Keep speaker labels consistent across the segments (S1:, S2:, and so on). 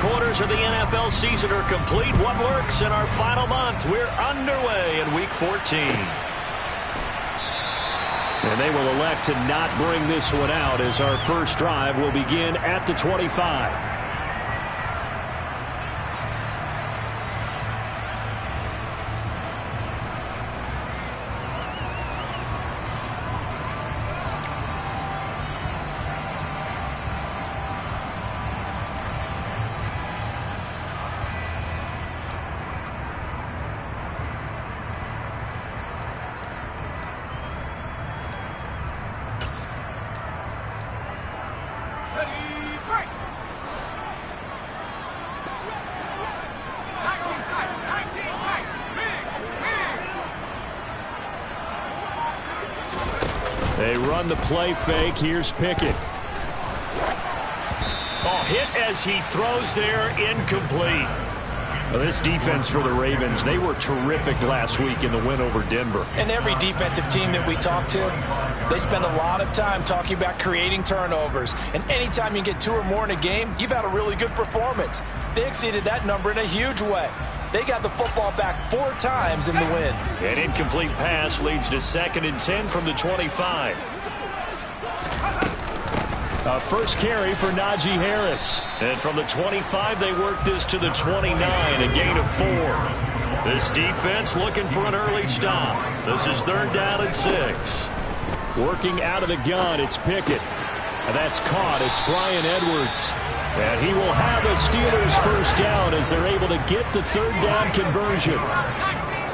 S1: 3/4 of the NFL season are complete. What works in our final month? We're underway in Week 14. And they will elect to not bring this one out as our first drive will begin at the 25. They run the play fake. Here's Pickett. Oh, hit as he throws there, incomplete. Well, this defense for the Ravens, they were terrific last week in the win over Denver.
S2: And every defensive team that we talk to, they spend a lot of time talking about creating turnovers. And anytime you get 2 or more in a game, you've had a really good performance. They exceeded that number in a huge way. They got the football back 4 times in the win.
S1: An incomplete pass leads to 2nd and 10 from the 25. First carry for Najee Harris. And from the 25, they work this to the 29, a gain of 4. This defense looking for an early stop. This is 3rd down and 6. Working out of the gun, it's Pickett. And that's caught. It's Bryan Edwards. And he will have a Steelers first down as they're able to get the 3rd down conversion.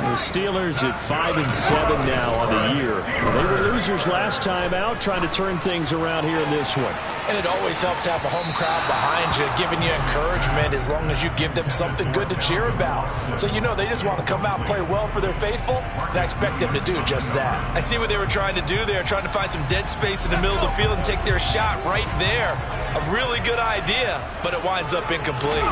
S1: The Steelers at 5-7 now on the year. They were losers last time out, trying to turn things around here in this one.
S2: And it always helps to have a home crowd behind you, giving you encouragement as long as you give them something good to cheer about. So you know they just want to come out and play well for their faithful, and I expect them to do just that.
S3: I see what they were trying to do there, trying to find some dead space in the middle of the field and take their shot right there. A really good idea, but it winds up incomplete.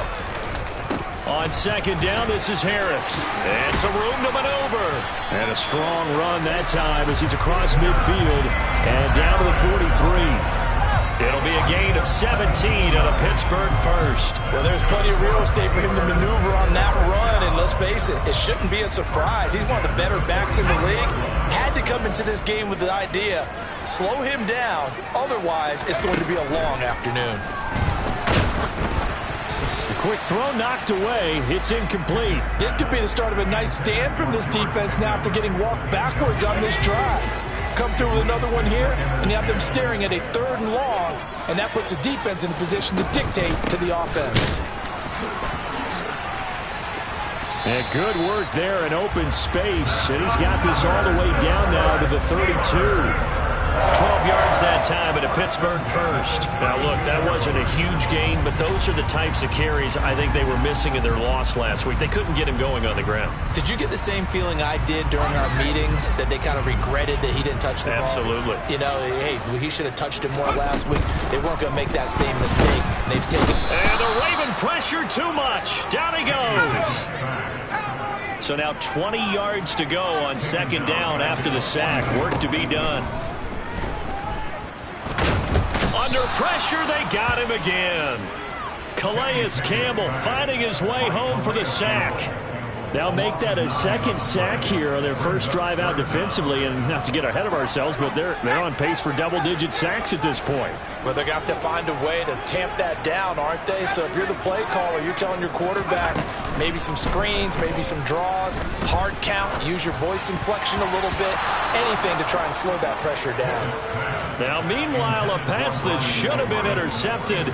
S1: On 2nd down, this is Harris. And some room to maneuver. And a strong run that time as he's across midfield and down to the 43. It'll be a gain of 17 and a Pittsburgh first.
S2: Well, there's plenty of real estate for him to maneuver on that run, and let's face it, it shouldn't be a surprise. He's one of the better backs in the league. Had to come into this game with the idea, slow him down, otherwise it's going to be a long afternoon.
S1: Quick throw knocked away. It's incomplete.
S2: This could be the start of a nice stand from this defense now after getting walked backwards on this drive. Come through with another one here, and you have them staring at a 3rd and long, and that puts the defense in a position to dictate to the offense.
S1: And good work there in open space, and he's got this all the way down now to the 32. 12 yards that time and a Pittsburgh first. Now, look, that wasn't a huge gain, but those are the types of carries I think they were missing in their loss last week. They couldn't get him going on the ground.
S2: Did you get the same feeling I did during our meetings, that they kind of regretted that he didn't touch the ball?
S1: Absolutely.
S2: You know, hey, he should have touched it more last week. They weren't going to make that same mistake. They've taken.
S1: And the Raven pressure too much. Down he goes. So now 20 yards to go on 2nd down after the sack. Work to be done. Under pressure, they got him again. Calais Campbell finding his way home for the sack. They'll make that a 2nd sack here on their first drive out defensively, and not to get ahead of ourselves, but they're on pace for double-digit sacks at this point.
S2: Well, they're going to have to find a way to tamp that down, aren't they? So if you're the play caller, you're telling your quarterback maybe some screens, maybe some draws, hard count, use your voice inflection a little bit, anything to try and slow that pressure down.
S1: Now, meanwhile, a pass that should have been intercepted,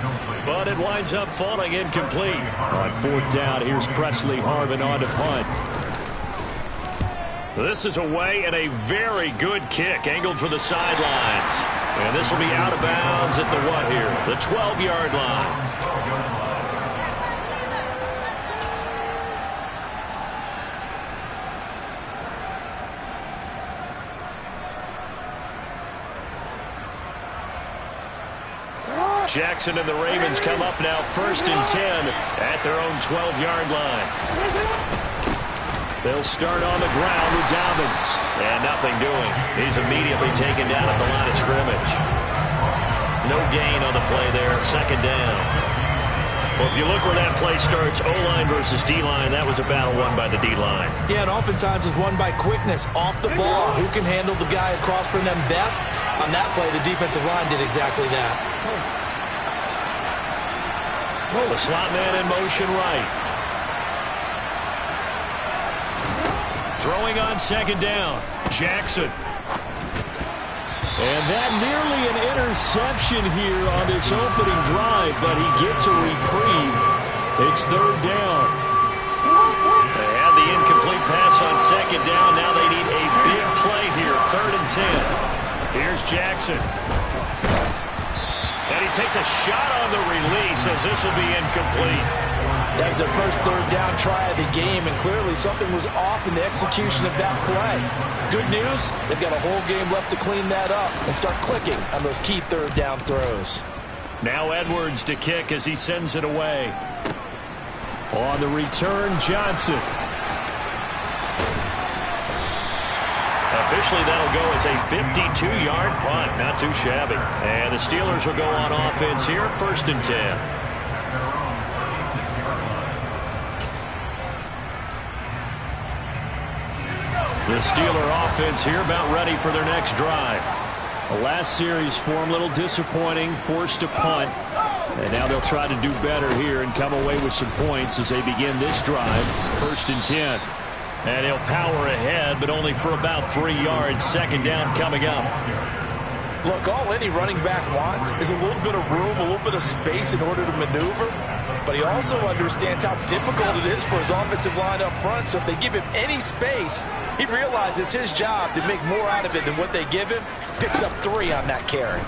S1: but it winds up falling incomplete. On 4th down, here's Presley Harvin on to punt. This is away and a very good kick, angled for the sidelines. And this will be out of bounds at the what here? The 12-yard line. Jackson and the Ravens come up now 1st and 10 at their own 12-yard line. They'll start on the ground with Dobbins. And nothing doing. He's immediately taken down at the line of scrimmage. No gain on the play there. 2nd down. Well, if you look where that play starts, O-line versus D-line, that was a battle won by the D-line.
S2: Yeah, and oftentimes it's won by quickness off the ball. Who can handle the guy across from them best? On that play, the defensive line did exactly that.
S1: The slot man in motion right. Throwing on second down, Jackson.
S4: And that nearly an interception here on this opening drive, but he gets a reprieve. It's third down.
S1: They had the incomplete pass on second down. Now they need a big play here, 3rd and 10. Here's Jackson. And he takes a shot on the release as this will be incomplete.
S2: That was their first third down try of the game, and clearly something was off in the execution of that play. Good news, they've got a whole game left to clean that up and start clicking on those key third down throws.
S1: Now Edwards to kick as he sends it away.
S4: On the return, Johnson.
S1: Officially, that'll go as a 52-yard punt. Not too shabby. And the Steelers will go on offense here, 1st and 10. The Steeler offense here about ready for their next drive.
S4: The last series for him, a little disappointing, forced a punt. And now they'll try to do better here and come away with some points as they begin this drive, 1st and 10.
S1: And he'll power ahead, but only for about 3 yards. Second down coming up.
S2: Look, all any running back wants is a little bit of room, a little bit of space in order to maneuver. But he also understands how difficult it is for his offensive line up front. So if they give him any space, he realizes it's his job to make more out of it than what they give him. Picks up 3 on that carry.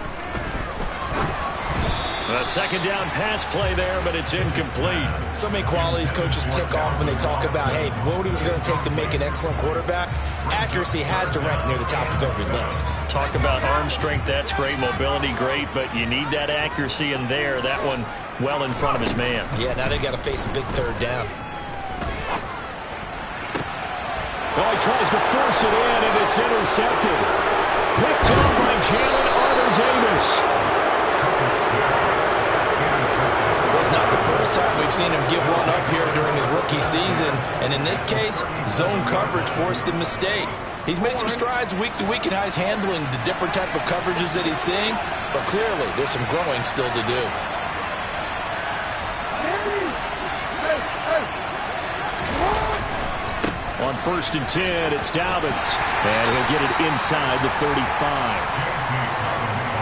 S1: A second down pass play there, but it's incomplete.
S2: So many qualities coaches tick off when they talk about, hey, what is it going to take to make an excellent quarterback? Accuracy has to rank near the top of every list.
S1: Talk about arm strength, that's great. Mobility, great, but you need that accuracy in there. That one well in front of his man.
S2: Yeah, now they've got to face a big third down.
S4: Oh, he tries to force it in, and it's intercepted. Picked up by Jalen Armour-Davis.
S2: Not the first time we've seen him give one up here during his rookie season. And in this case, zone coverage forced the mistake. He's made some strides week to week in how he's handling the different type of coverages that he's seeing. But clearly, there's some growing still to do.
S4: On 1st and 10, it's Dobbins. And he'll get it inside the 35.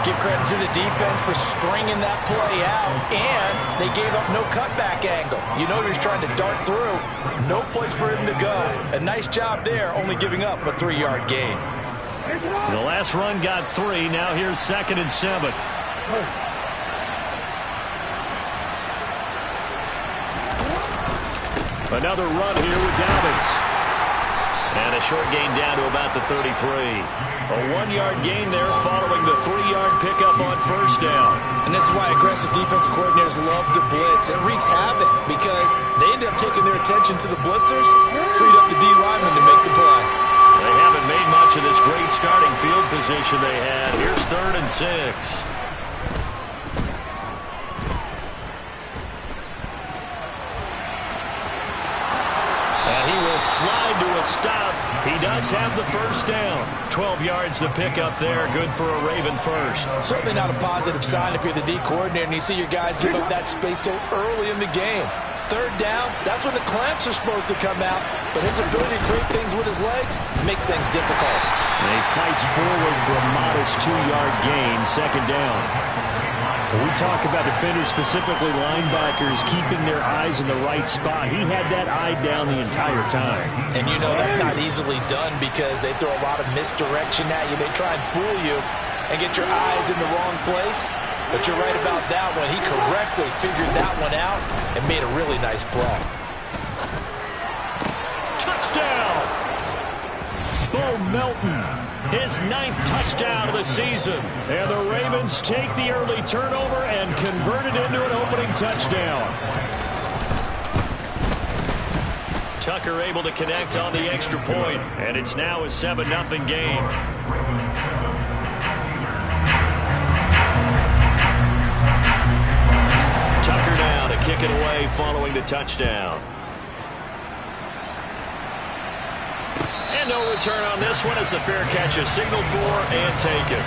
S2: Give credit to the defense for stringing that play out, and they gave up no cutback angle. You know he's trying to dart through. No place for him to go. A nice job there, only giving up a 3-yard gain.
S1: The last run got 3. Now here's 2nd and 7.
S4: Another run here with Dobbins.
S1: And a short gain down to about the 33. A 1-yard gain there following the 3-yard pickup on 1st down.
S2: And this is why aggressive defensive coordinators love to blitz. It wreaks havoc because they end up taking their attention to the blitzers, freed up the D lineman to make the play.
S1: They haven't made much of this great starting field position they had. Here's 3rd and 6. Slide to a stop. He does have the 1st down. 12 yards the pickup there. Good for a Raven first.
S2: Certainly not a positive sign if you're the D coordinator and you see your guys give up that space so early in the game. 3rd down, that's when the clamps are supposed to come out. But his ability to create things with his legs makes things difficult.
S4: And he fights forward for a modest 2-yard gain. 2nd down. When we talk about defenders, specifically linebackers, keeping their eyes in the right spot. He had that eye down the entire time.
S2: And you know that's not easily done because they throw a lot of misdirection at you. They try and fool you and get your eyes in the wrong place. But you're right about that one. He correctly figured that one out and made a really nice play.
S1: Touchdown! Bo Melton. His 9th touchdown of the season. And the Ravens take the early turnover and convert it into an opening touchdown. Tucker able to connect on the extra point. And it's now a 7-0 game. Tucker now to kick it away. play following the touchdown. And no return on this one as the fair catch is signaled for and taken.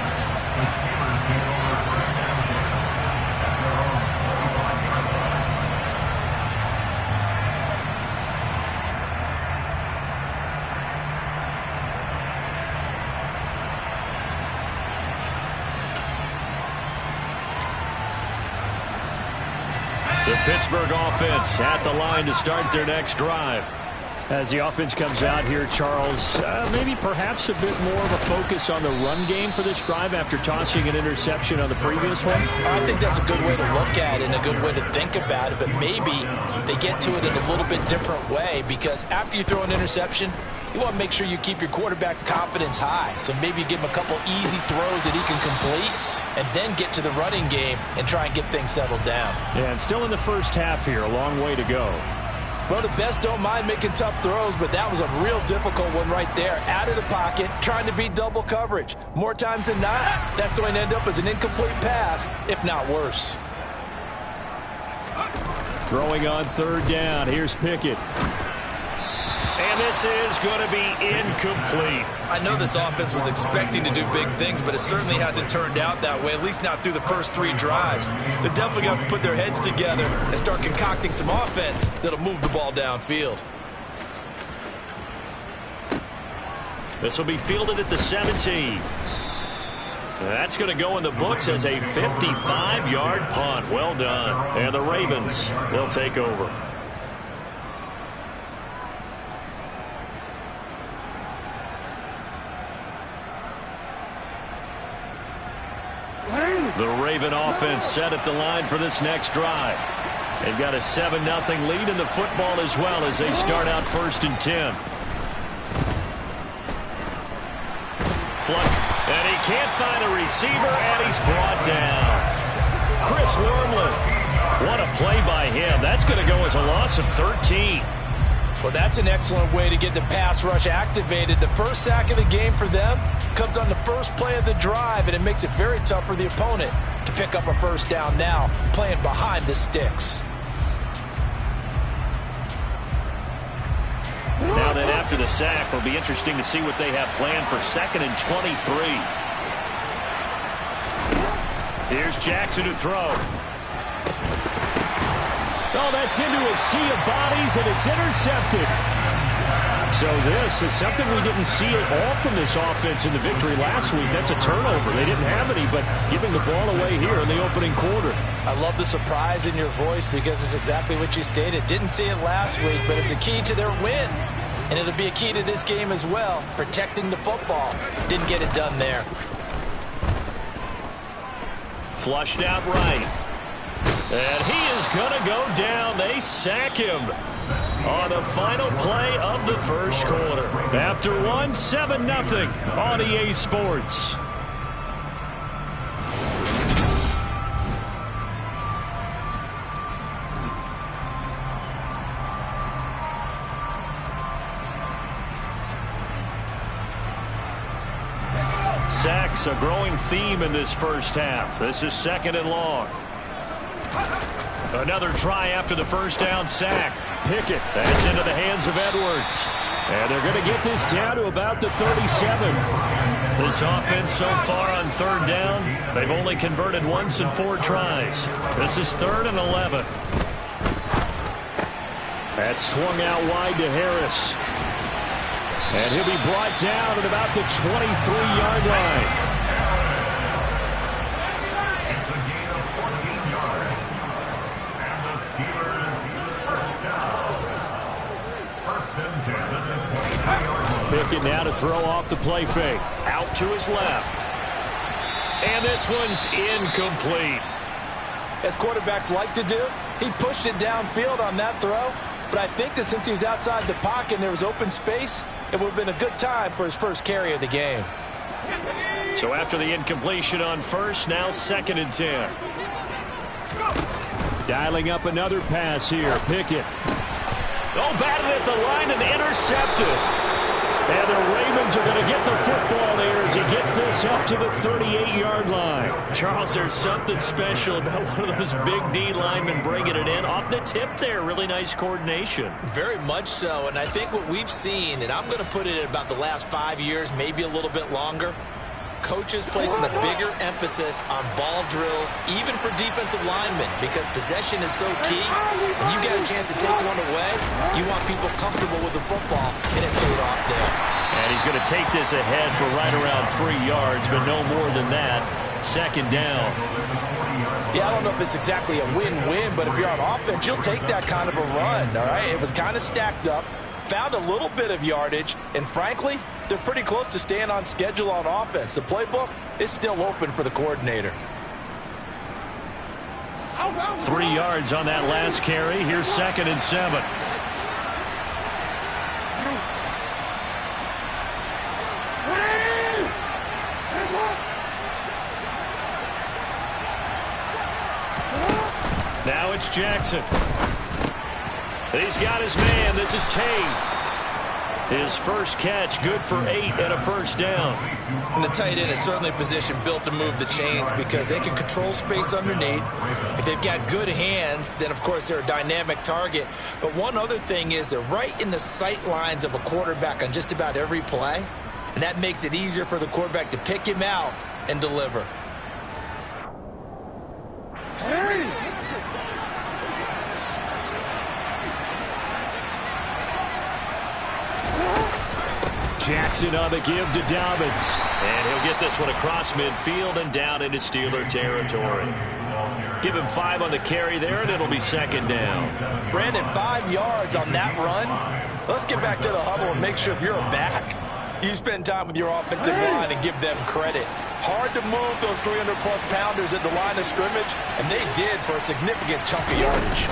S1: The Pittsburgh offense at the line to start their next drive. As the offense comes out here, Charles, maybe perhaps a bit more of a focus on the run game for this drive after tossing an interception on the previous one?
S2: I think that's a good way to look at it and a good way to think about it, but maybe they get to it in a little bit different way, because after you throw an interception, you want to make sure you keep your quarterback's confidence high. So maybe you give him a couple easy throws that he can complete, and then get to the running game and try and get things settled down.
S4: Yeah, and still in the first half here, a long way to go.
S2: Well, the best don't mind making tough throws, but that was a real difficult one right there. Out of the pocket, trying to beat double coverage. More times than not, that's going to end up as an incomplete pass, if not worse.
S4: Throwing on third down. Here's Pickett.
S1: And this is going to be incomplete.
S3: I know this offense was expecting to do big things, but it certainly hasn't turned out that way, at least not through the first 3 drives. They're definitely going to have to put their heads together and start concocting some offense that'll move the ball downfield.
S1: This will be fielded at the 17. That's going to go in the books as a 55-yard punt. Well done. And the Ravens, they'll take over. The Raven offense set at the line for this next drive. They've got a 7-0 lead in the football as well as they start out 1st and 10. And he can't find a receiver, and he's brought down. Chris Wormley. What a play by him. That's going to go as a loss of 13.
S2: Well, that's an excellent way to get the pass rush activated. The first sack of the game for them comes on the first play of the drive, and it makes it very tough for the opponent to pick up a first down now, playing behind the sticks.
S1: Now then, after the sack, it'll be interesting to see what they have planned for 2nd and 23. Here's Jackson to throw.
S4: Oh, that's into a sea of bodies, and it's intercepted. So this is something we didn't see at all from this offense in the victory last week. That's a turnover. They didn't have any, but giving the ball away here in the opening quarter.
S2: I love the surprise in your voice because it's exactly what you stated. Didn't see it last week, but it's a key to their win. And it'll be a key to this game as well, protecting the football. Didn't get it done there.
S1: Flushed out right. And he is going to go down. They sack him on the final play of the first quarter. After one, 7-0 on EA Sports. Sacks, a growing theme in this first half. This is 2nd and long. Another try after the first down sack. Pickett, that's into the hands of Edwards. And they're going to get this down to about the 37. This offense so far on 3rd down, they've only converted once in 4 tries. This is 3rd and 11.
S4: That's swung out wide to Harris. And he'll be brought down at about the 23-yard line. Pickett now to throw off the play fake.
S1: Out to his left. And this one's incomplete.
S2: As quarterbacks like to do, he pushed it downfield on that throw. But I think that since he was outside the pocket and there was open space, it would have been a good time for his first carry of the game.
S1: So after the incompletion on first, now 2nd and 10.
S4: Dialing up another pass here. Pickett.
S1: Oh, batted at the line and intercepted.
S4: And the Ravens are going to get the football there as he gets this up to the 38-yard line.
S1: Charles, there's something special about one of those big D linemen bringing it in. Off the tip there, really nice coordination.
S3: Very much so, and I think what we've seen, and I'm going to put it at about the last 5 years, maybe a little bit longer, coaches placing a bigger emphasis on ball drills, even for defensive linemen, because possession is so key. When you get a chance to take one away, you want people comfortable with the football, and it paid off there.
S1: And he's going to take this ahead for right around 3 yards, but no more than that. Second down.
S2: Yeah, I don't know if it's exactly a win-win, but if you're on offense, you'll take that kind of a run, all right? It was kind of stacked up, found a little bit of yardage, and frankly, they're pretty close to staying on schedule on offense. The playbook is still open for the coordinator.
S1: 3 yards on that last carry. Here's 2nd and 7. Now it's Jackson. He's got his man. This is Tate. His first catch, good for 8 and a first down.
S3: And the tight end is certainly a position built to move the chains because they can control space underneath. If they've got good hands, then, of course, they're a dynamic target. But one other thing is they're right in the sight lines of a quarterback on just about every play, and that makes it easier for the quarterback to pick him out and deliver.
S1: Jackson on the give to Dobbins. And he'll get this one across midfield and down into Steeler territory. Give him 5 on the carry there, and it'll be 2nd down.
S2: Brandon, 5 yards on that run. Let's get back to the huddle and make sure if you're a back, you spend time with your offensive line and give them credit. Hard to move those 300-plus pounders at the line of scrimmage, and they did for a significant chunk of yardage.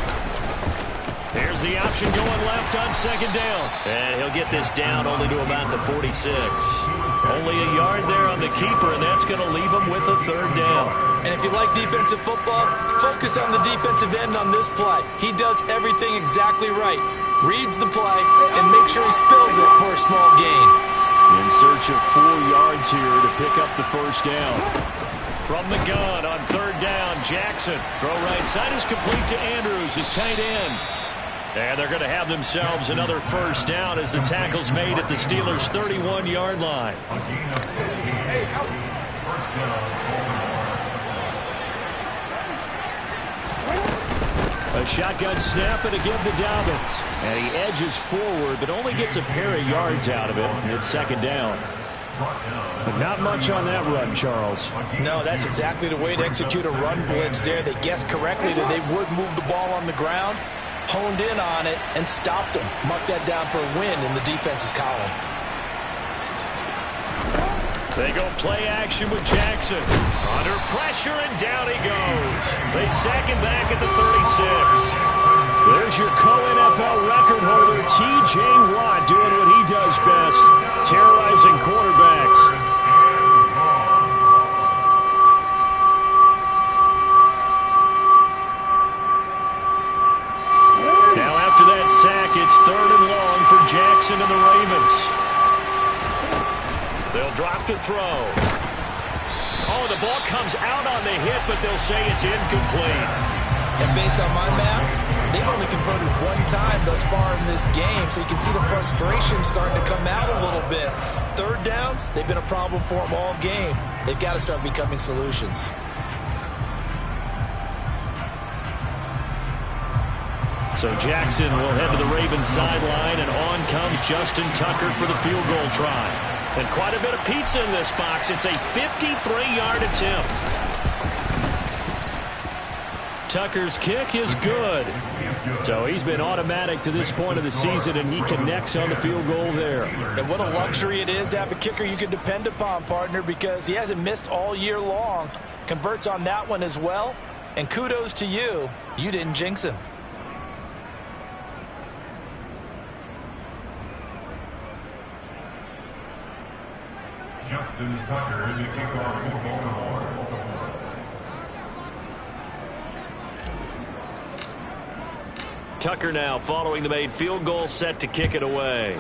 S1: There's the option going left on 2nd down. And he'll get this down only to about the 46. Only a yard there on the keeper, and that's going to leave him with a 3rd down.
S3: And if you like defensive football, focus on the defensive end on this play. He does everything exactly right. Reads the play and make sure he spills it for a small gain.
S4: In search of 4 yards here to pick up the first down.
S1: From the gun on 3rd down, Jackson. Throw right side is complete to Andrews, his tight end. And they're going to have themselves another first down as the tackle's made at the Steelers' 31-yard line.
S4: A shotgun snap and a give to Dobbins. And he edges forward, but only gets a pair of yards out of it. And it's 2nd down. But not much on that run, Charles.
S2: No, that's exactly the way to execute a run blitz there. They guessed correctly that they would move the ball on the ground, honed in on it, and stopped them. Mark that down for a win in the defense's column.
S1: They go play action with Jackson. Under pressure, and down he goes. They sack him back at the 36.
S4: There's your co-NFL record holder, T.J. Watt, doing what he does best, terrorizing quarterbacks.
S1: Now after that sack, it's 3rd and long for Jackson and the Ravens. They'll drop to throw. Oh, the ball comes out on the hit, but they'll say it's incomplete.
S3: And based on my math, they've only converted 1 time thus far in this game, so you can see the frustration starting to come out a little bit. 3rd downs, they've been a problem for them all game. They've got to start becoming solutions.
S1: So Jackson will head to the Ravens sideline, and on comes Justin Tucker for the field goal try. And quite a bit of pizza in this box. It's a 53-yard attempt. Tucker's kick is good. So he's been automatic to this point of the season, and he connects on the field goal there.
S2: And what a luxury it is to have a kicker you can depend upon, partner, because he hasn't missed all year long. Converts on that one as well. And kudos to you. You didn't jinx him.
S5: Justin Tucker, the kickoff for Baltimore.
S1: Tucker now following the made field goal, set to kick it away.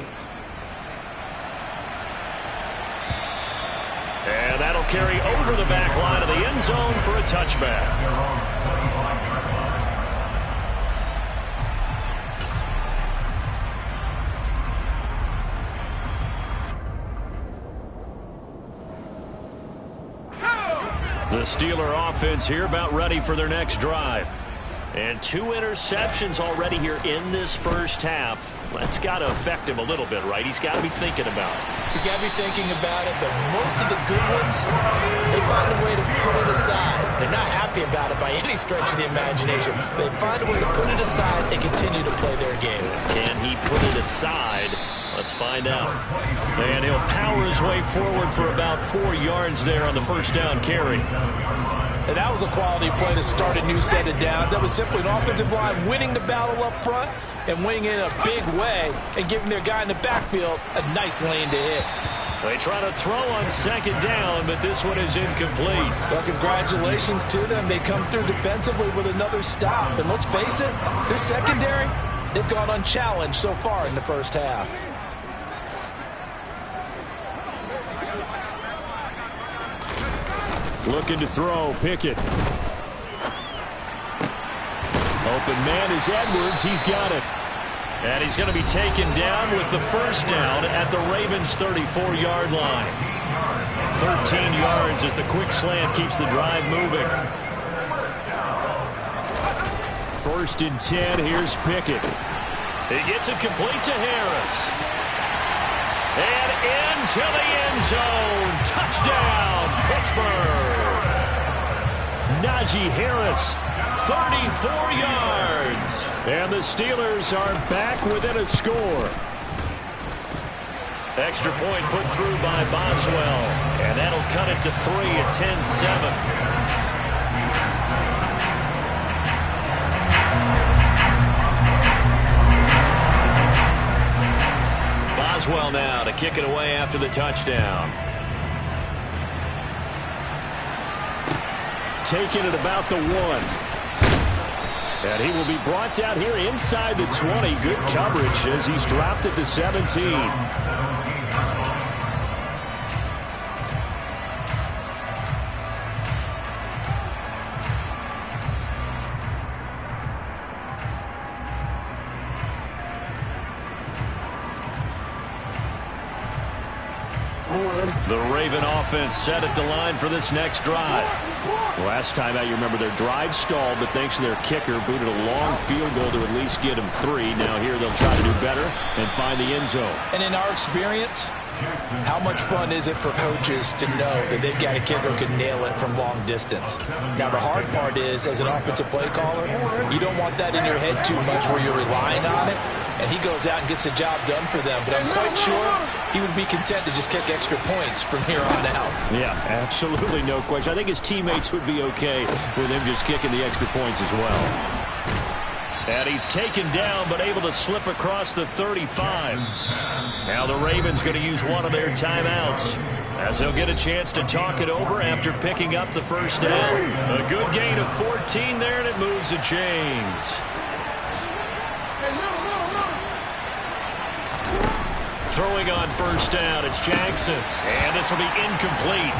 S1: carry over the back line of the end zone for a touchback. The Steeler offense here about ready for their next drive. And 2 interceptions already here in this first half. That's got to affect him a little bit, right? He's got to be thinking about it.
S2: He's got to be thinking about it, but most of the good ones, they find a way to put it aside. They're not happy about it by any stretch of the imagination. They find a way to put it aside and continue to play their game.
S1: Can he put it aside? Let's find out. And he'll power his way forward for about 4 yards there on the first down carry.
S2: And that was a quality play to start a new set of downs. That was simply an offensive line winning the battle up front and winning in a big way and giving their guy in the backfield a nice lane to hit.
S1: They try to throw on second down, but this one is incomplete.
S2: Well, congratulations to them. They come through defensively with another stop. And let's face it, this secondary, they've gone unchallenged so far in the first half.
S4: Looking to throw, Pickett. Open man is Edwards. He's got it.
S1: And he's going to be taken down with the first down at the Ravens' 34-yard line. 13 yards as the quick slant keeps the drive moving.
S4: 1st and 10. Here's Pickett.
S1: He gets it complete to Harris. And into the end zone. Touchdown, Pittsburgh.
S4: Najee Harris.
S1: 34 yards.
S4: And the Steelers are back within a score.
S1: Extra point put through by Boswell. And that'll cut it to 3 at 10-7. Boswell now to kick it away after the touchdown.
S4: Taking it about the 1. And he will be brought down here inside the 20. Good coverage as he's dropped at the 17.
S1: The Raven offense set at the line for this next drive.
S4: Last time out, you remember their drive stalled, but thanks to their kicker, booted a long field goal to at least get them 3. Now here they'll try to do better and find the end zone.
S2: And in our experience, how much fun is it for coaches to know that they've got a kicker who can nail it from long distance? Now, the hard part is, as an offensive play caller, you don't want that in your head too much where you're relying on it. And he goes out and gets the job done for them. But I'm quite sure he would be content to just kick extra points from here on out.
S4: Yeah, absolutely no question. I think his teammates would be okay with him just kicking the extra points as well.
S1: And he's taken down but able to slip across the 35. Now the Ravens going to use one of their timeouts as they'll get a chance to talk it over after picking up the first down. A good gain of 14 there, and it moves the chains. Throwing on first down, it's Jackson. And this will be incomplete.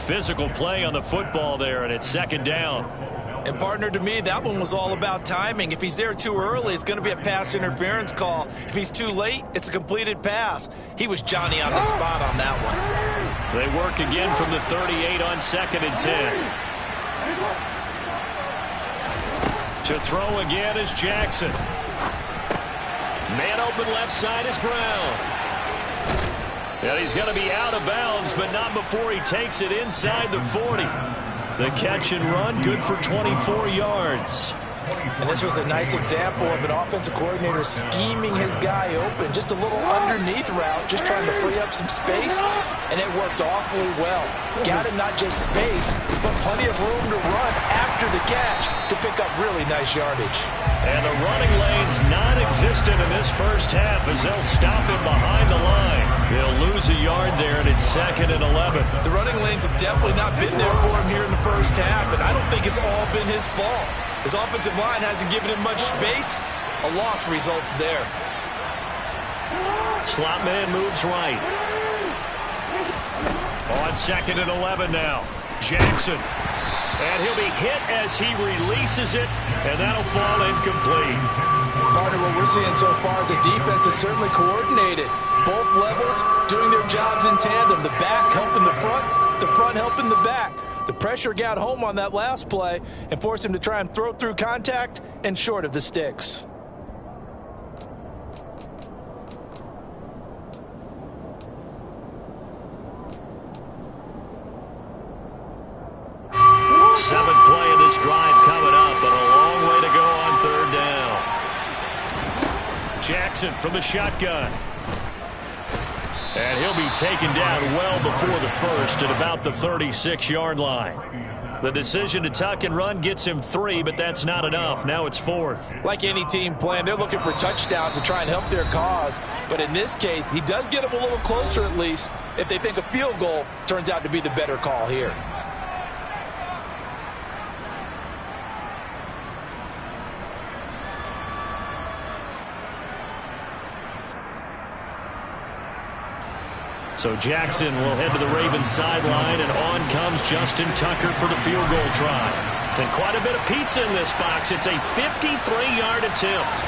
S1: Physical play on the football there, and it's second down.
S3: And, partner, to me, that one was all about timing. If he's there too early, it's going to be a pass interference call. If he's too late, it's a completed pass. He was Johnny on the spot on that one.
S1: They work again from the 38 on 2nd and 10. To throw again is Jackson. Man open left side is Brown. And he's going to be out of bounds, but not before he takes it inside the 40. The catch and run, good for 24 yards.
S2: And this was a nice example of an offensive coordinator scheming his guy open. Just a little underneath route, just trying to free up some space, and it worked awfully well. Got him not just space, but plenty of room to run after the catch to pick up really nice yardage.
S1: And the running lane's non-existent in this first half as they'll stop him behind the line. They'll lose a yard there, and it's 2nd and 11.
S3: The running lanes have definitely not been there for him here in the first half, and I don't think it's all been his fault. His offensive line hasn't given him much space. A loss results there.
S1: Slot man moves right. On 2nd and 11 now. Jackson. And he'll be hit as he releases it, and that'll fall incomplete.
S2: Partner, what we're seeing so far is the defense is certainly coordinated. Both levels doing their jobs in tandem. The back helping the front helping the back. The pressure got home on that last play and forced him to try and throw through contact and short of the sticks.
S1: Seventh play of this drive coming up, but a long way to go on 3rd down. Jackson from the shotgun. And he'll be taken down well before the first at about the 36-yard line. The decision to tuck and run gets him 3, but that's not enough. Now it's 4th.
S2: Like any team playing, they're looking for touchdowns to try and help their cause. But in this case, he does get them a little closer at least if they think a field goal turns out to be the better call here.
S1: So Jackson will head to the Ravens sideline, and on comes Justin Tucker for the field goal try. And quite a bit of pizza in this box. It's a 53-yard attempt.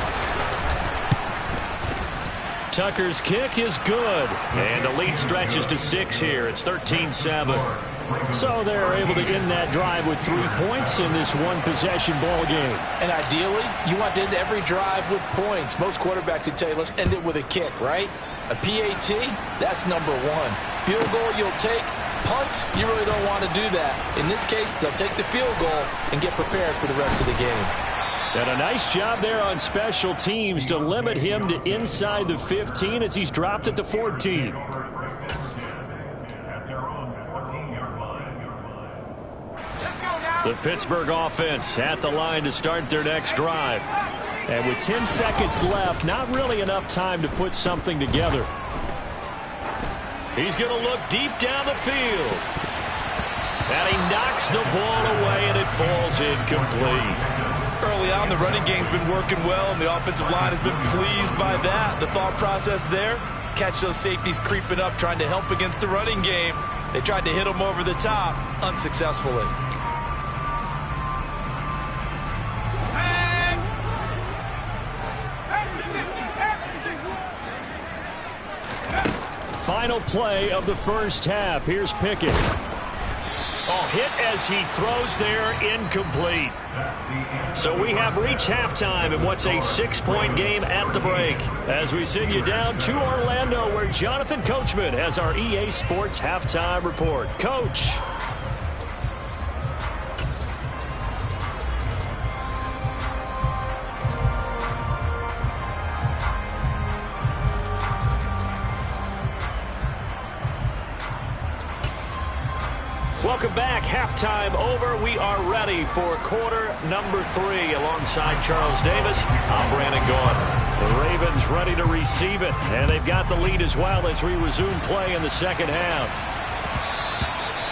S1: Tucker's kick is good. And the lead stretches to 6 here. It's 13-7.
S4: So they're able to end that drive with 3 points in this one-possession ball game.
S2: And ideally, you want to end every drive with points. Most quarterbacks would tell you, let's end it with a kick, right? A PAT, that's number 1. Field goal you'll take. Punts, you really don't want to do that. In this case, they'll take the field goal and get prepared for the rest of the game.
S4: And a nice job there on special teams to limit him to inside the 15 as he's dropped at the 14.
S1: The Pittsburgh offense at the line to start their next drive.
S4: And with 10 seconds left, not really enough time to put something together.
S1: He's going to look deep down the field. And he knocks the ball away, and it falls incomplete.
S3: Early on, the running game's been working well, and the offensive line has been pleased by that. The thought process there, catch those safeties creeping up, trying to help against the running game. They tried to hit them over the top, unsuccessfully.
S4: Final play of the first half. Here's Pickett.
S1: Oh, hit as he throws there, incomplete. So we have reached halftime in what's a 6-point game at the break. As we send you down to Orlando, where Jonathan Coachman has our EA Sports halftime report. Coach. Welcome back. Halftime over. We are ready for quarter number 3 alongside Charles Davis. I'm Brandon Gordon. The Ravens ready to receive it, and they've got the lead as well as we resume play in the second half.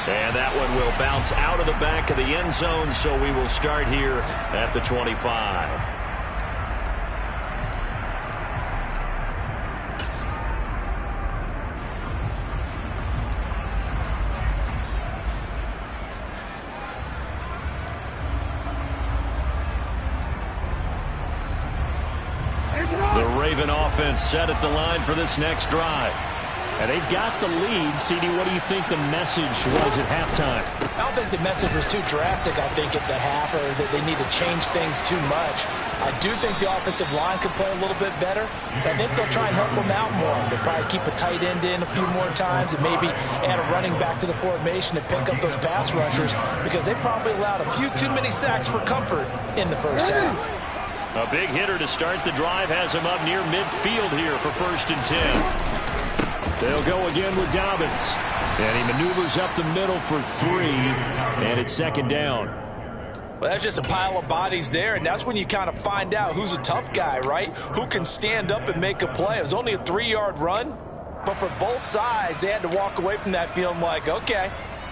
S1: And that one will bounce out of the back of the end zone, so we will start here at the 25. Raven offense set at the line for this next drive.
S4: And they've got the lead. CD, what do you think the message was at halftime?
S2: I don't think the message was too drastic, I think, at the half, or that they need to change things too much. I do think the offensive line could play a little bit better. But I think they'll try and help them out more. They'll probably keep a tight end in a few more times and maybe add a running back to the formation to pick up those pass rushers, because they probably allowed a few too many sacks for comfort in the first half.
S1: A big hitter to start the drive has him up near midfield here for 1st and 10.
S4: They'll go again with Dobbins. And he maneuvers up the middle for 3. And it's 2nd down.
S2: Well, that's just a pile of bodies there, and that's when you kind of find out who's a tough guy, right? Who can stand up and make a play. It was only a 3-yard run, but for both sides, they had to walk away from that feeling like, okay,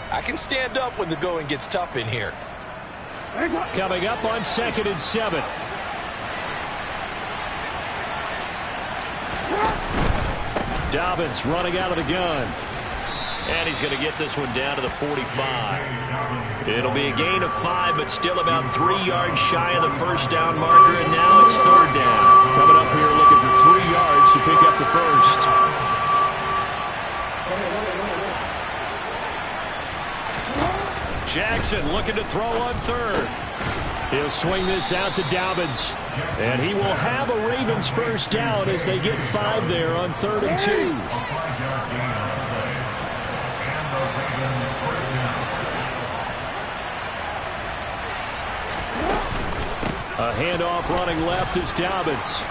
S2: I can stand up when the going gets tough in here.
S4: Coming up on 2nd and 7. Dobbins running out of the gun.
S1: And he's going to get this one down to the 45. It'll be a gain of 5, but still about 3 yards shy of the first down marker, and now it's third down. Coming up here looking for 3 yards to pick up the first. Jackson looking to throw on third. He'll swing this out to Dobbins. And he will have a Ravens first down as they get 5 there on 3rd and 2. A handoff running left is Dobbins.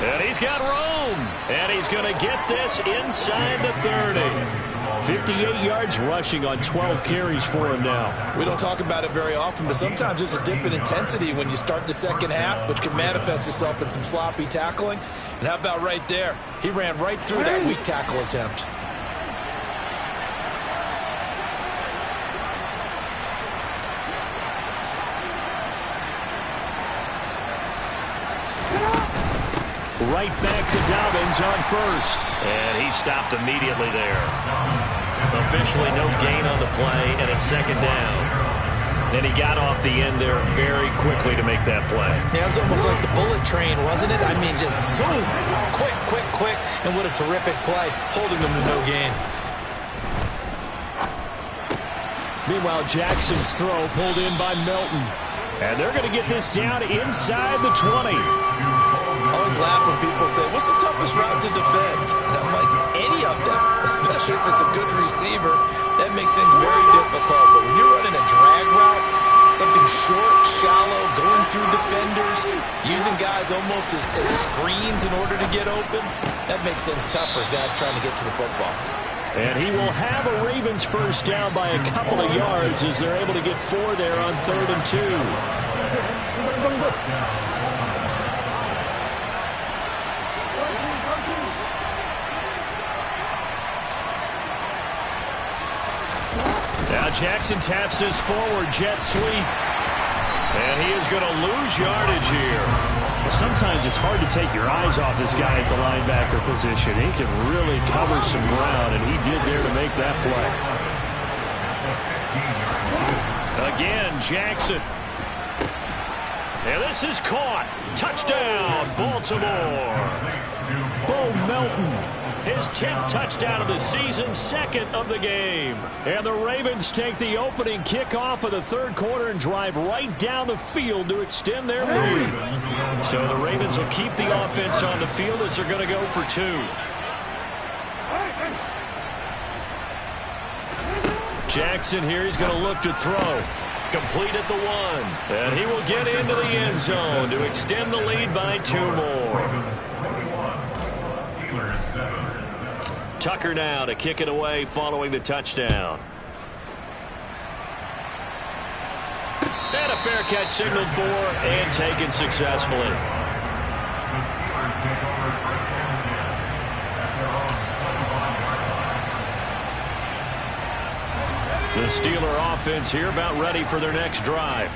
S1: And he's got room. And he's going to get this inside the 30. 58 yards rushing on 12 carries for him now.
S3: We don't talk about it very often, but sometimes there's a dip in intensity when you start the second half, which can manifest itself in some sloppy tackling. And how about right there? He ran right through that weak tackle attempt.
S1: Right back to Dobbins on first. And he stopped immediately there. Officially no gain on the play, and it's second down. And he got off the end there very quickly to make that play.
S2: Yeah, it was almost like the bullet train, wasn't it? I mean, just zoom. Quick, quick, quick. And what a terrific play, holding them to no gain.
S1: Meanwhile, Jackson's throw pulled in by Melton. And they're going to get this down inside the 20.
S3: I always laugh when people say, what's the toughest route to defend? And I'm like, any of them, especially if it's a good receiver, that makes things very difficult. But when you're running a drag route, something short, shallow, going through defenders, using guys almost as screens in order to get open, that makes things tough for guys trying to get to the football.
S1: And he will have a Ravens first down by a couple of yards as they're able to get 4 there on 3rd and 2. Now Jackson taps this forward jet sweep. And he is going to lose yardage here.
S4: Well, sometimes it's hard to take your eyes off this guy at the linebacker position. He can really cover some ground, and he did there to make that play.
S1: Again, Jackson. And this is caught. Touchdown, Baltimore. Bo Melton. His 10th touchdown of the season, 2nd of the game. And the Ravens take the opening kickoff of the 3rd quarter and drive right down the field to extend their lead. So the Ravens will keep the offense on the field as they're going to go for 2. Jackson here, he's going to look to throw. Complete at the 1. And he will get into the end zone to extend the lead by 2 more. Tucker now to kick it away following the touchdown. And a fair catch signaled for and taken successfully. The Steeler offense here about ready for their next drive.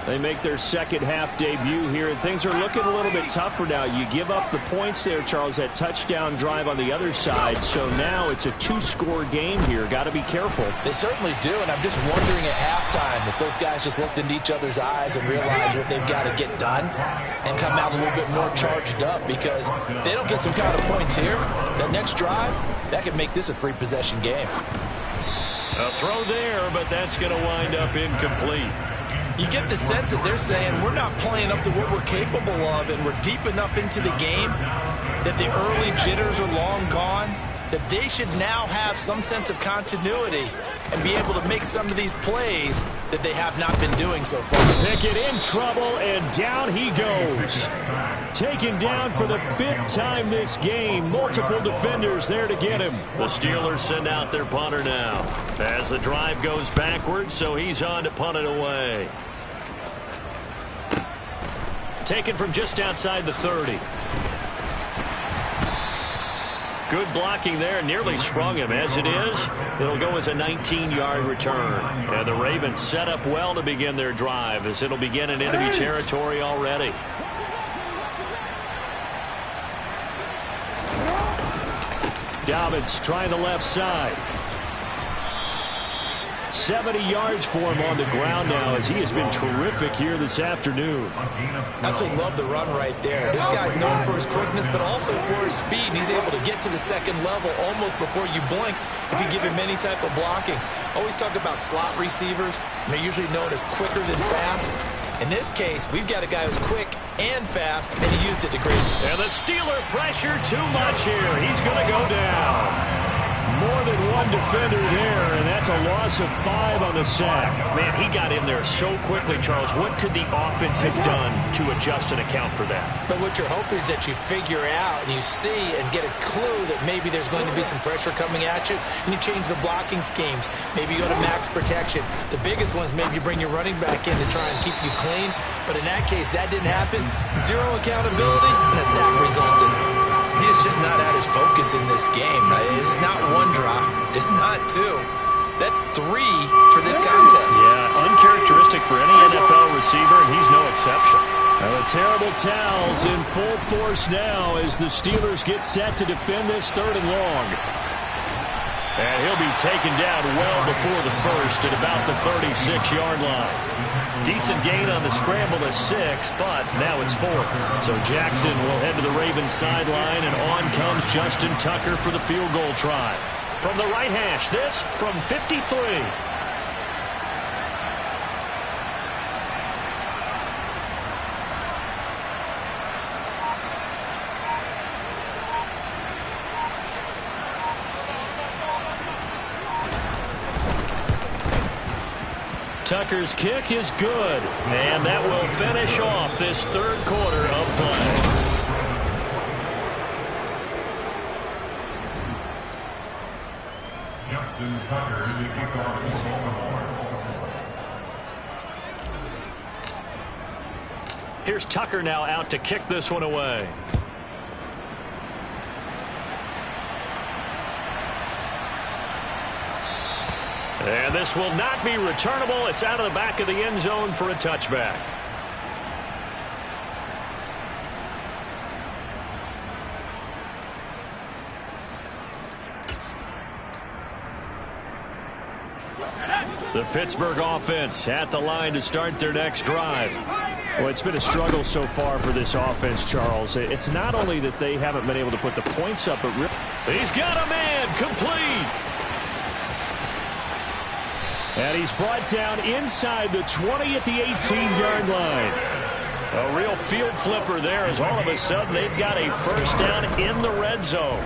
S1: They make their second half debut here, and things are looking a little bit tougher now. You give up the points there, Charles, that touchdown drive on the other side. So now it's a 2-score game here. Got to be careful.
S2: They certainly do, and I'm just wondering at halftime if those guys just looked into each other's eyes and realized what they've got to get done and come out a little bit more charged up, because if they don't get some kind of points here, that next drive, that could make this a 3-possession game.
S1: A throw there, but that's going to wind up incomplete.
S3: You get the sense that they're saying we're not playing up to what we're capable of, and we're deep enough into the game that the early jitters are long gone, that they should now have some sense of continuity and be able to make some of these plays that they have not been doing so far.
S1: Pickett in trouble, and down he goes. Taken down for the 5th time this game. Multiple defenders there to get him. The Steelers send out their punter now as the drive goes backwards, so he's on to punt it away. Taken from just outside the 30. Good blocking there, nearly sprung him. As it is, it'll go as a 19-yard return. And the Ravens set up well to begin their drive, as it'll begin in enemy territory already. Dobbins trying the left side.
S4: 70 yards for him on the ground now as he has been terrific here this afternoon.
S3: Absolutely love the run right there. This guy's known for his quickness, but also for his speed. And he's able to get to the second level almost before you blink if you give him any type of blocking. Always talk about slot receivers, and they're usually known as quicker than fast. In this case, we've got a guy who's quick and fast, and he used it to great.
S1: And the Steeler pressure too much here. He's going to go down.
S4: More than one defender there, and that's a loss of 5 on the sack.
S1: Man, he got in there so quickly, Charles. What could the offense have done to adjust and account for that?
S2: But what you're hoping is that you figure out and you see and get a clue that maybe there's going to be some pressure coming at you, and you change the blocking schemes. Maybe you go to max protection. The biggest one is maybe you bring your running back in to try and keep you clean. But in that case, that didn't happen. 0 accountability, and a sack resulted.
S3: He is just not at his focus in this game. It's not 1 drop. It's not 2. That's 3 for this contest.
S1: Yeah, uncharacteristic for any NFL receiver, and he's no exception.
S4: Well, the terrible towels in full force now as the Steelers get set to defend this 3rd and long.
S1: And he'll be taken down well before the first at about the 36-yard line. Decent gain on the scramble to 6, but now it's 4th. So Jackson will head to the Ravens sideline, and on comes Justin Tucker for the field goal try. From the right hash, this from 53. Tucker's kick is good, and that will finish off this 3rd quarter of play.
S5: Justin Tucker, the kickoff for Baltimore.
S1: Here's Tucker now out to kick this one away. And this will not be returnable. It's out of the back of the end zone for a touchback. The Pittsburgh offense at the line to start their next drive.
S4: Well, it's been a struggle so far for this offense, Charles. It's not only that they haven't been able to put the points up, but
S1: he's got a man complete.
S4: And he's brought down inside the 20 at the 18-yard line.
S1: A real field flipper there as all of a sudden they've got a first down in the red zone.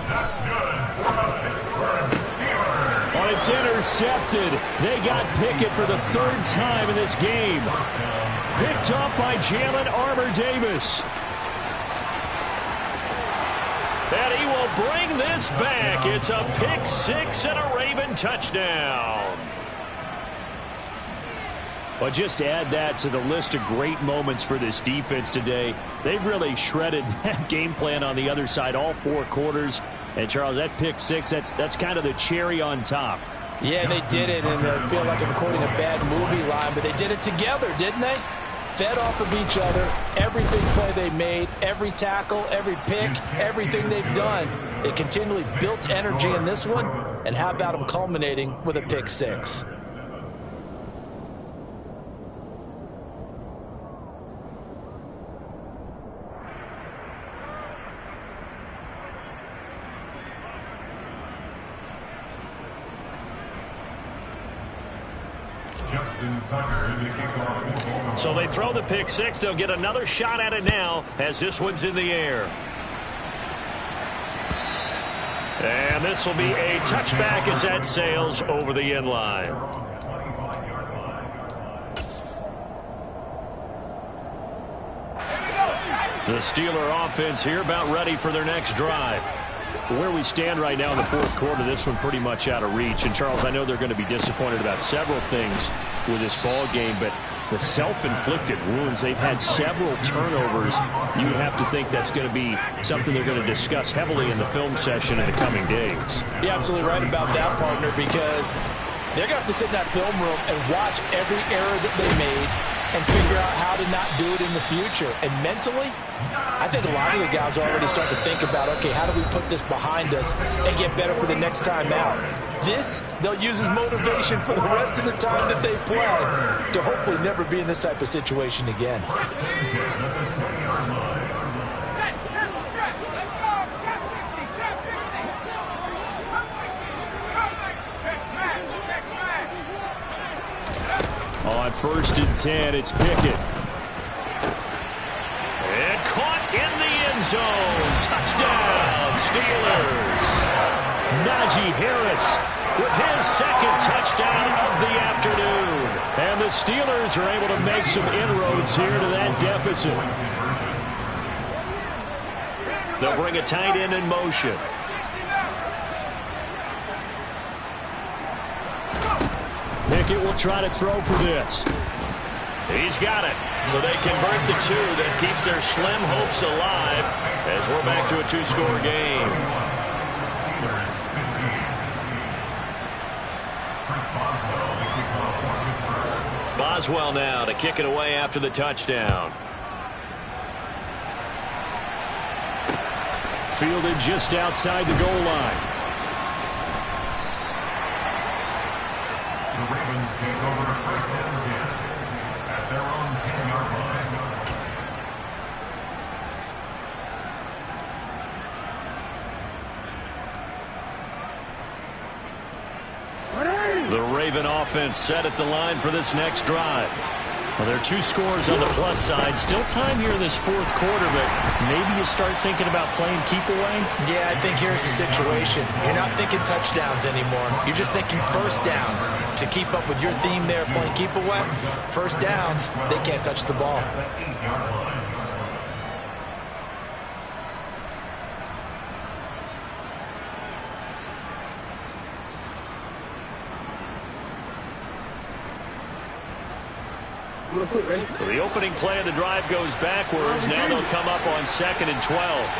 S4: Oh, it's intercepted. They got Pickett for the 3rd time in this game. Picked up by Jalen Armour-Davis.
S1: And he will bring this back. It's a pick 6 and a Raven touchdown.
S4: Well, just add that to the list of great moments for this defense today. They've really shredded that game plan on the other side all 4 quarters. And, Charles, that pick 6, that's kind of the cherry on top.
S2: Yeah, they did it, and I feel like I'm quoting a bad movie line, but they did it together, didn't they? Fed off of each other, every big play they made, every tackle, every pick, everything they've done. They continually built energy in this one, and how about them culminating with a pick 6?
S1: So they throw the pick 6. They'll get another shot at it now as this one's in the air. And this will be a touchback as that sails over the end line. The Steeler offense here about ready for their next drive.
S4: Where we stand right now in the 4th quarter, this one pretty much out of reach. And, Charles, I know they're going to be disappointed about several things with this ball game, but the self-inflicted wounds, they've had several turnovers. You would have to think that's going to be something they're going to discuss heavily in the film session in the coming days.
S2: You're absolutely right about that, partner, because they're going to have to sit in that film room and watch every error that they made, and figure out how to not do it in the future. And mentally, I think a lot of the guys are already starting to think about, okay, how do we put this behind us and get better for the next time out? This, they'll use as motivation for the rest of the time that they play to hopefully never be in this type of situation again.
S4: On 1st and 10, it's Pickett.
S1: And caught in the end zone. Touchdown, Steelers.
S4: Najee Harris with his second touchdown of the afternoon. And the Steelers are able to make some inroads here to that deficit.
S1: They'll bring a tight end in motion.
S4: Pickett will try to throw for this.
S1: He's got it. So they convert the two. That keeps their slim hopes alive as we're back to a 2-score game. Boswell now to kick it away after the touchdown.
S4: Fielded just outside the goal line.
S5: The Ravens take over 1st and 10 at their own 10-yard line.
S1: The Raven offense set at the line for this next drive.
S4: Well, there are 2 scores on the plus side. Still time here in this 4th quarter, but maybe you start thinking about playing keep away?
S2: Yeah, I think here's the situation. You're not thinking touchdowns anymore. You're just thinking first downs. To keep up with your theme there, playing keep away, first downs, they can't touch the ball.
S1: So the opening play of the drive goes backwards. Now they'll come up on 2nd and 12.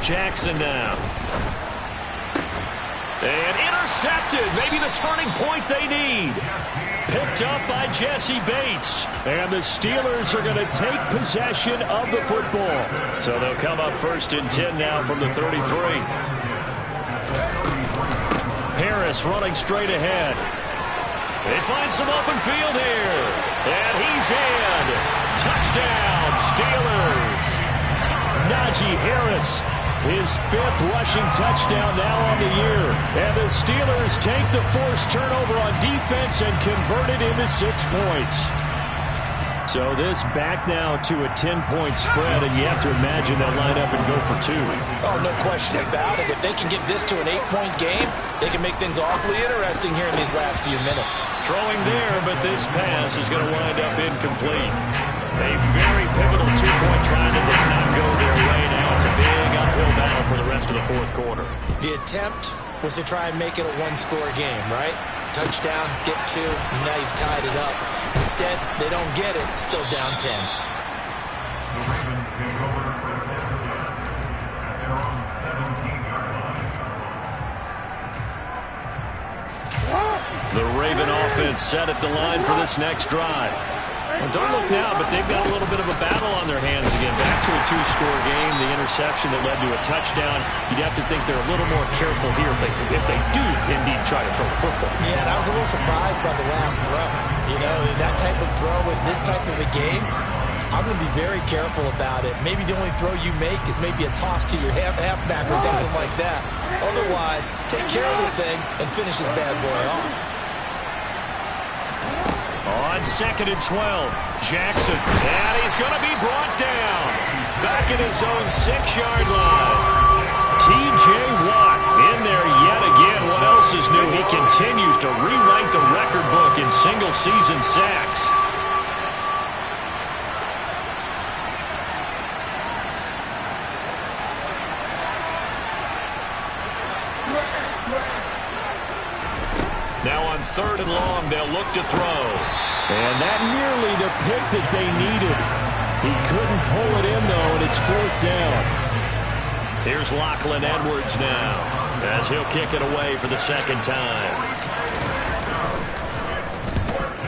S1: Jackson now. And intercepted. Maybe the turning point they need. Picked up by Jesse Bates.
S4: And the Steelers are going to take possession of the football.
S1: So they'll come up 1st and 10 now from the 33.
S4: Harris running straight ahead.
S1: They find some open field here. And he's in. Touchdown, Steelers.
S4: Najee Harris, his 5th rushing touchdown now on the year. And the Steelers take the forced turnover on defense and convert it into 6 points. So this back now to a 10-point spread, and you have to imagine they'll line up and go for 2.
S2: Oh, no question about it. If they can get this to an 8-point game, they can make things awfully interesting here in these last few minutes.
S1: Throwing there, but this pass is going to wind up incomplete. A very pivotal 2-point try that does not go their way. Now it's a big uphill battle for the rest of the 4th quarter.
S2: The attempt was to try and make it a 1-score game, right? Touchdown, get 2, and now you've tied it up. Instead, they don't get it, still down 10.
S5: The Ravens take over 1st and 10 at their own 17-yard line.
S1: The Raven offense set at the line for this next drive. Well, don't look now, but they've got a little bit of a battle on their hands again. Back to a 2-score game. The interception that led to a touchdown. You'd have to think they're a little more careful here if they do indeed try to throw the football.
S2: Yeah, and I was a little surprised by the last throw. You know, that type of throw in this type of a game, I'm going to be very careful about it. Maybe the only throw you make is maybe a toss to your halfback or something like that. Otherwise, take care of the thing and finish this bad boy off.
S1: On 2nd and 12, Jackson, and he's going to be brought down. Back at his own 6-yard line. T.J. Watt in there yet again. What else is new? He continues to rewrite the record book in single-season sacks. Now on 3rd and long, they'll look to throw.
S4: And that nearly the pick that they needed. He couldn't pull it in, though, and it's 4th down.
S1: Here's Lachlan Edwards now, as he'll kick it away for the 2nd time.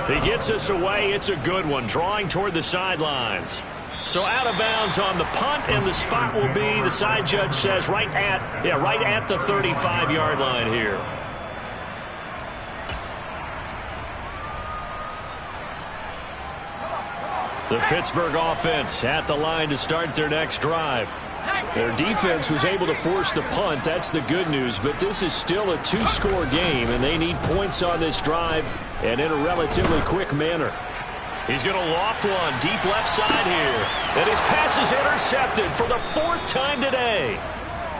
S1: He gets us away. It's a good one, drawing toward the sidelines. So out of bounds on the punt, and the spot will be, the side judge says, right at the 35-yard line here. The Pittsburgh offense at the line to start their next drive. Their defense was able to force the punt. That's the good news. But this is still a two-score game, and they need points on this drive and in a relatively quick manner. He's going to loft one deep left side here. And his pass is intercepted for the fourth time today.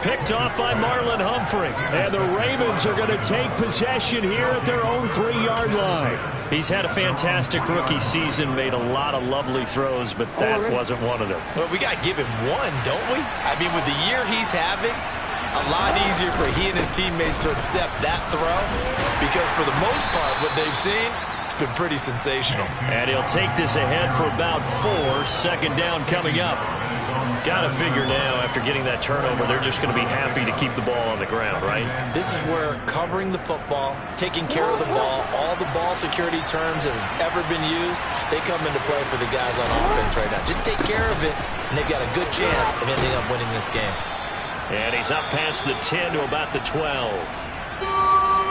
S1: Picked off by Marlon Humphrey. And the Ravens are going to take possession here at their own 3-yard line. He's had a fantastic rookie season, made a lot of lovely throws, but that wasn't one of them.
S3: Well, we got to give him one, don't we? I mean, with the year he's having, a lot easier for he and his teammates to accept that throw, because for the most part, what they've seen, it's been pretty sensational.
S1: And he'll take this ahead for about 4. Second down coming up. Got to figure now, after getting that turnover, they're just going to be happy to keep the ball on the ground, right?
S3: This is where covering the football, taking care of the ball, all the ball security terms that have ever been used, they come into play for the guys on offense right now. Just take care of it, and they've got a good chance of ending up winning this game.
S1: And he's up past the 10 to about the 12.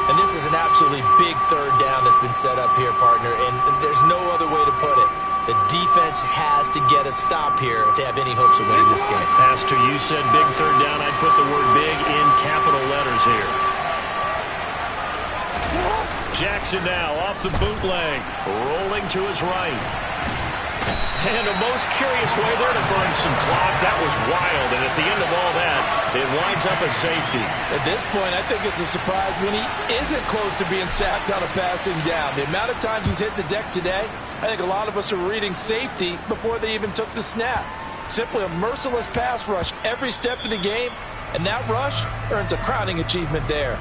S3: And this is an absolutely big third down that's been set up here, partner, and there's no other way to put it. The defense has to get a stop here if they have any hopes of winning this game.
S1: Pastor, you said big third down. I'd put the word big in capital letters here. Jackson now off the bootleg, rolling to his right. And a most curious way there to burn some clock. That was wild, and at the end of all that, it winds up a safety.
S2: At this point, I think it's a surprise when he isn't close to being sacked on a passing down. The amount of times he's hit the deck today, I think a lot of us are reading safety before they even took the snap. Simply a merciless pass rush every step of the game, and that rush earns a crowning achievement there.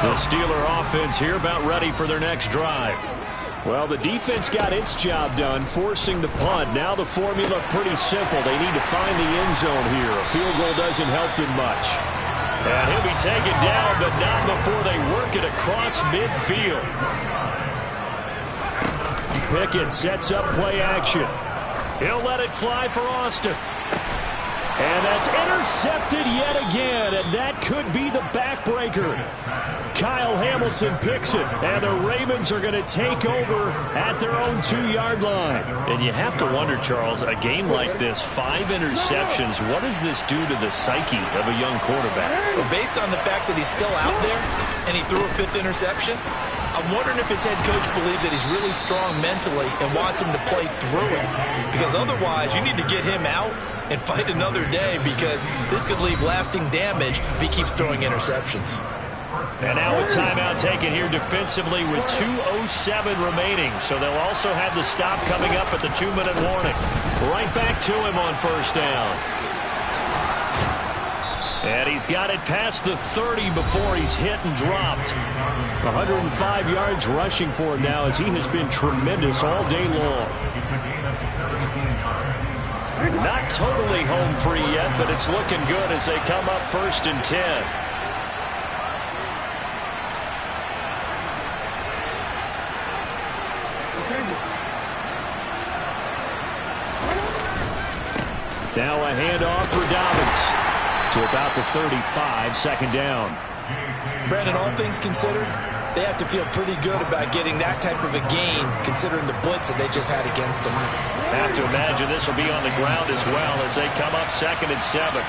S1: The Steeler offense here about ready for their next drive.
S4: Well, the defense got its job done, forcing the punt. Now the formula pretty simple. They need to find the end zone here. A field goal doesn't help them much.
S1: And he'll be taken down, but not before they work it across midfield.
S4: Pickett sets up play action.
S1: He'll let it fly for Austin.
S4: And that's intercepted yet again, and that could be the backbreaker. Kyle Hamilton picks it, and the Ravens are going to take over at their own 2-yard line.
S1: And you have to wonder, Charles, a game like this, 5 interceptions, what does this do to the psyche of a young quarterback?
S3: Well, based on the fact that he's still out there and he threw a 5th interception, I'm wondering if his head coach believes that he's really strong mentally and wants him to play through it. Because otherwise, you need to get him out and fight another day, because this could leave lasting damage if he keeps throwing interceptions.
S1: And now a timeout taken here defensively with 2:07 remaining. So they'll also have the stop coming up at the 2-minute warning. Right back to him on first down. And he's got it past the 30 before he's hit and dropped.
S4: 105 yards rushing for him now, as he has been tremendous all day long.
S1: Not totally home free yet, but it's looking good as they come up 1st and 10.
S4: Now a handoff for Dobbins to about the 35, 2nd down.
S3: Brandon, all things considered, they have to feel pretty good about getting that type of a gain, considering the blitz that they just had against them.
S1: Have to imagine this will be on the ground as well as they come up 2nd and 7.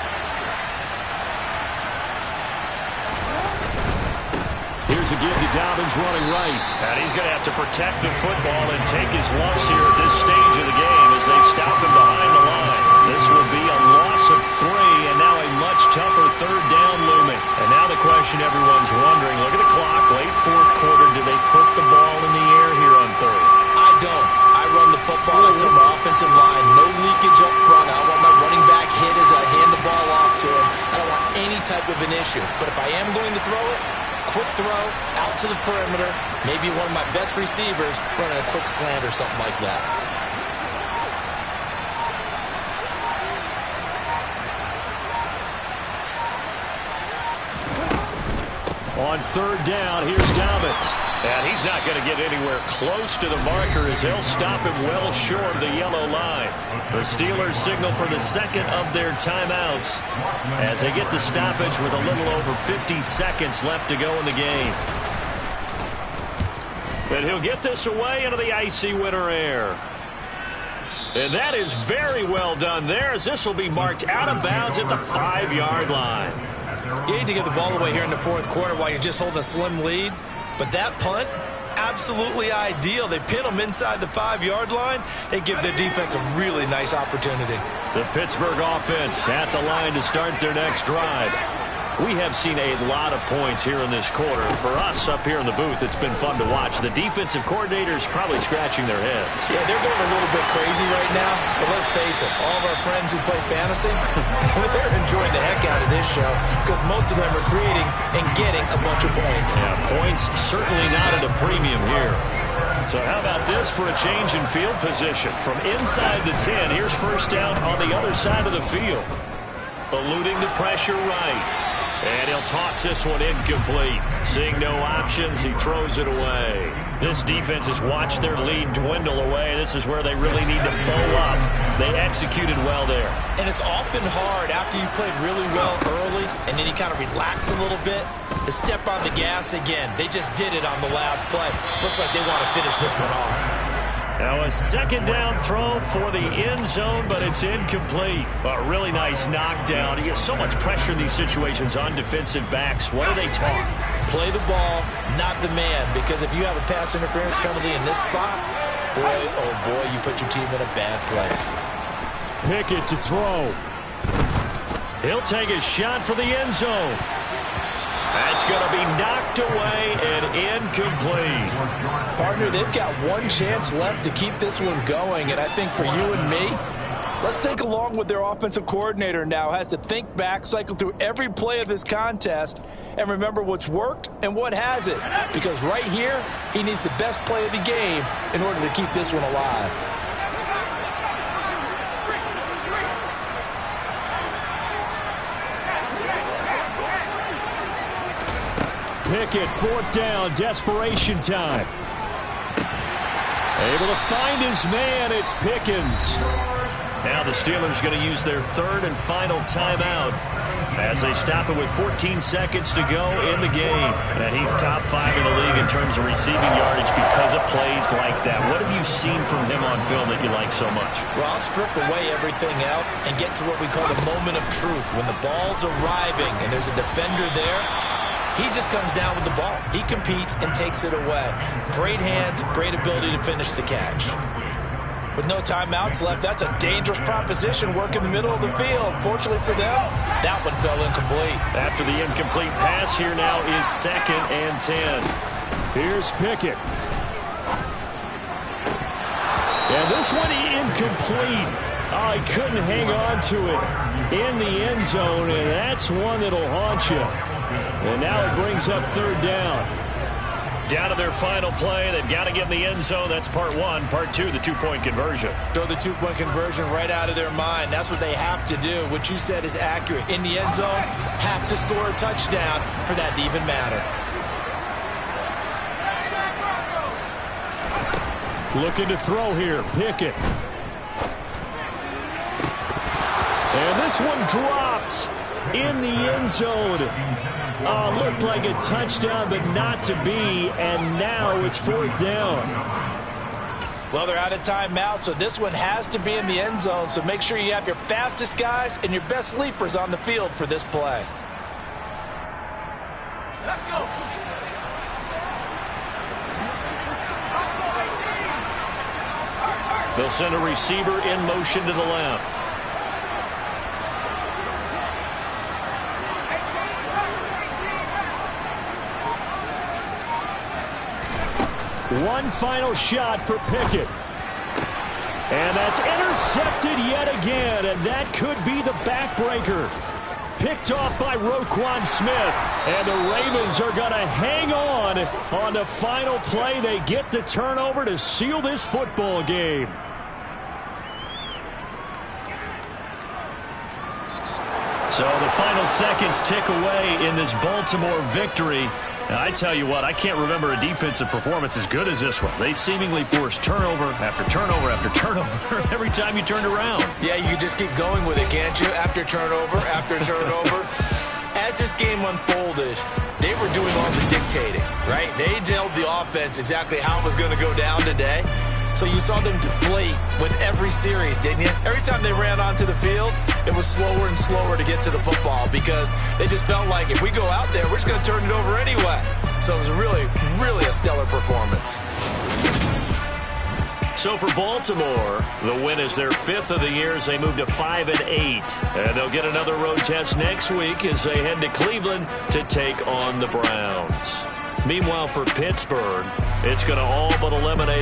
S4: Here's a give to Dobbins running right.
S1: And he's going to have to protect the football and take his lumps here at this stage of the game as they stop him behind the line. This will be a loss of 3, and now a much tougher 3rd down looming. And now the question everyone's wondering, look at the clock, late 4th quarter, do they put the ball in the air here on 3rd?
S3: I don't. I run the football. I tell my offensive line, no leakage up front. I don't want my running back hit as I hand the ball off to him. I don't want any type of an issue. But if I am going to throw it, quick throw, out to the perimeter, maybe one of my best receivers running a quick slant or something like that.
S4: On third down, here's Dobbins.
S1: And he's not going to get anywhere close to the marker as they'll stop him well short of the yellow line. The Steelers signal for the second of their timeouts as they get the stoppage with a little over 50 seconds left to go in the game. And he'll get this away into the icy winter air. And that is very well done there as this will be marked out of bounds at the 5-yard line.
S3: You hate to give the ball away here in the fourth quarter while you're just holding a slim lead. But that punt, absolutely ideal. They pin them inside the 5-yard line. They give their defense a really nice opportunity.
S1: The Pittsburgh offense at the line to start their next drive. We have seen a lot of points here in this quarter. For us up here in the booth, it's been fun to watch. The defensive coordinators probably scratching their heads.
S3: Yeah, they're going a little bit crazy right now. But let's face it, all of our friends who play fantasy, they're enjoying the heck out of this show because most of them are creating and getting a bunch of points.
S1: Yeah, points certainly not at a premium here. So how about this for a change in field position? From inside the 10, here's first down on the other side of the field. Eluding the pressure right. And he'll toss this one incomplete. Seeing no options, he throws it away. This defense has watched their lead dwindle away. This is where they really need to bow up. They executed well there.
S3: And it's often hard after you've played really well early and then you kind of relax a little bit to step on the gas again. They just did it on the last play. Looks like they want to finish this one off.
S1: Now a second down throw for the end zone, but it's incomplete. A really nice knockdown. He has so much pressure in these situations on defensive backs. What are they taught?
S3: Play the ball, not the man, because if you have a pass interference penalty in this spot, boy, oh boy, you put your team in a bad place.
S4: Pickett to throw.
S1: He'll take a shot for the end zone. That's going to be knocked away and incomplete.
S2: Partner, they've got one chance left to keep this one going, and I think for you and me, let's think along with their offensive coordinator now. Has to think back, cycle through every play of this contest, and remember what's worked and what hasn't. Because right here, he needs the best play of the game in order to keep this one alive.
S4: Pickett, fourth down, desperation time. Able to find his man, it's Pickens.
S1: Now the Steelers going to use their third and final timeout as they stop it with 14 seconds to go in the game. And he's top 5 in the league in terms of receiving yardage because of plays like that. What have you seen from him on film that you like so much?
S3: Well, I'll strip away everything else and get to what we call the moment of truth. When the ball's arriving and there's a defender there, he just comes down with the ball. He competes and takes it away. Great hands, great ability to finish the catch.
S2: With no timeouts left, that's a dangerous proposition. Work in the middle of the field. Fortunately for them, that one fell incomplete.
S1: After the incomplete pass, here now is 2nd and 10.
S4: Here's Pickett. And this one incomplete. Oh, he couldn't hang on to it in the end zone, and that's one that'll haunt you. And now it brings up third down.
S1: Down to their final play. They've got to get in the end zone. That's part 1. Part 2, the 2-point conversion.
S3: Throw the 2-point conversion right out of their mind. That's what they have to do. What you said is accurate. In the end zone, have to score a touchdown for that to even matter.
S4: Looking to throw here, Pickett. And this one dropped in the end zone. Looked like a touchdown, but not to be, and now it's fourth down.
S2: Well, they're out of timeout, so this one has to be in the end zone, so make sure you have your fastest guys and your best sleepers on the field for this play.
S5: Let's go.
S1: They'll send a receiver in motion to the left.
S4: One final shot for Pickett. And that's intercepted yet again, and that could be the backbreaker. Picked off by Roquan Smith, and the Ravens are going to hang on the final play. They get the turnover to seal this football game.
S1: So the final seconds tick away in this Baltimore victory. And I tell you what, I can't remember a defensive performance as good as this one. They seemingly forced turnover after turnover after turnover every time you turned around.
S2: Yeah, you can just keep going with it, can't you? After turnover, after turnover. As this game unfolded, they were doing all the dictating, right? They told the offense exactly how it was going to go down today. So you saw them deflate with every series, didn't you? Every time they ran onto the field, it was slower and slower to get to the football because they just felt like if we go out there, we're just going to turn it over anyway. So it was really, really a stellar performance.
S1: So for Baltimore, the win is their 5th of the year as they move to 5-8. And they'll get another road test next week as they head to Cleveland to take on the Browns. Meanwhile, for Pittsburgh, it's going to all but eliminate